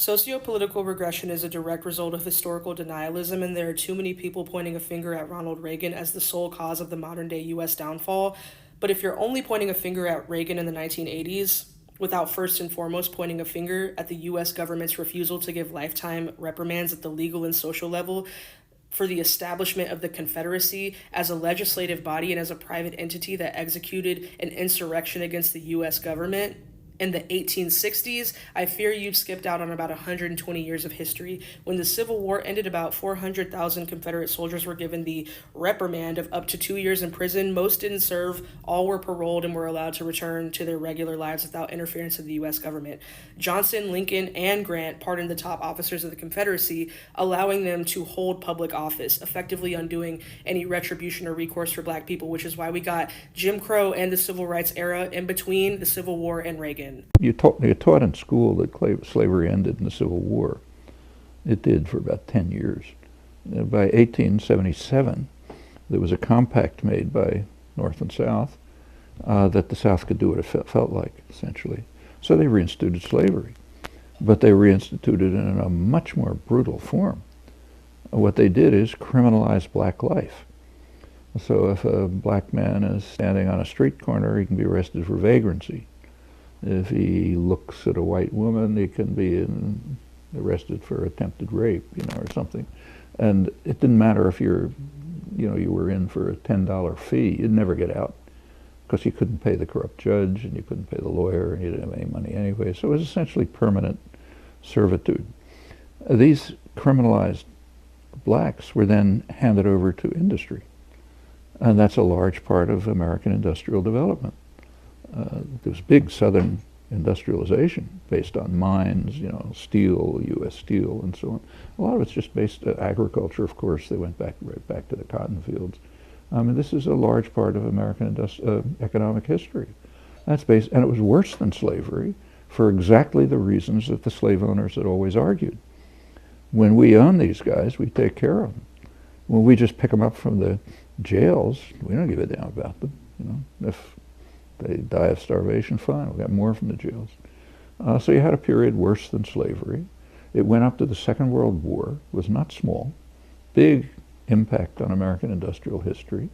Sociopolitical regression is a direct result of historical denialism, and there are too many people pointing a finger at Ronald Reagan as the sole cause of the modern day US downfall. But if you're only pointing a finger at Reagan in the 1980s, without first and foremost pointing a finger at the US government's refusal to give lifetime reprimands at the legal and social level for the establishment of the Confederacy as a legislative body and as a private entity that executed an insurrection against the US government in the 1860s, I fear you've skipped out on about 120 years of history. When the Civil War ended, about 400,000 Confederate soldiers were given the reprimand of up to 2 years in prison. Most didn't serve, all were paroled and were allowed to return to their regular lives without interference of the U.S. government. Johnson, Lincoln, and Grant pardoned the top officers of the Confederacy, allowing them to hold public office, effectively undoing any retribution or recourse for black people, which is why we got Jim Crow and the Civil Rights era in between the Civil War and Reagan. You're taught in school that slavery ended in the Civil War. It did for about 10 years. By 1877, there was a compact made by North and South that the South could do what it felt like, essentially. So they reinstituted slavery, but they reinstituted it in a much more brutal form. What they did is criminalize black life. So if a black man is standing on a street corner, he can be arrested for vagrancy. If he looks at a white woman, he can be arrested for attempted rape, or something. And it didn't matter if you were in for a $10 fee, you'd never get out because you couldn't pay the corrupt judge and you couldn't pay the lawyer and you didn't have any money anyway. So it was essentially permanent servitude. These criminalized blacks were then handed over to industry. And that's a large part of American industrial development. There was big southern industrialization based on mines, steel, U.S. Steel, and so on. A lot of it's just based on agriculture, of course. They went right back to the cotton fields. This is a large part of American economic history. That's based, and it was worse than slavery for exactly the reasons that the slave owners had always argued. When we own these guys, we take care of them. When we just pick them up from the jails, we don't give a damn about them. If they die of starvation, fine, we got more from the jails. So you had a period worse than slavery. It went up to the Second World War, was not small, big impact on American industrial history.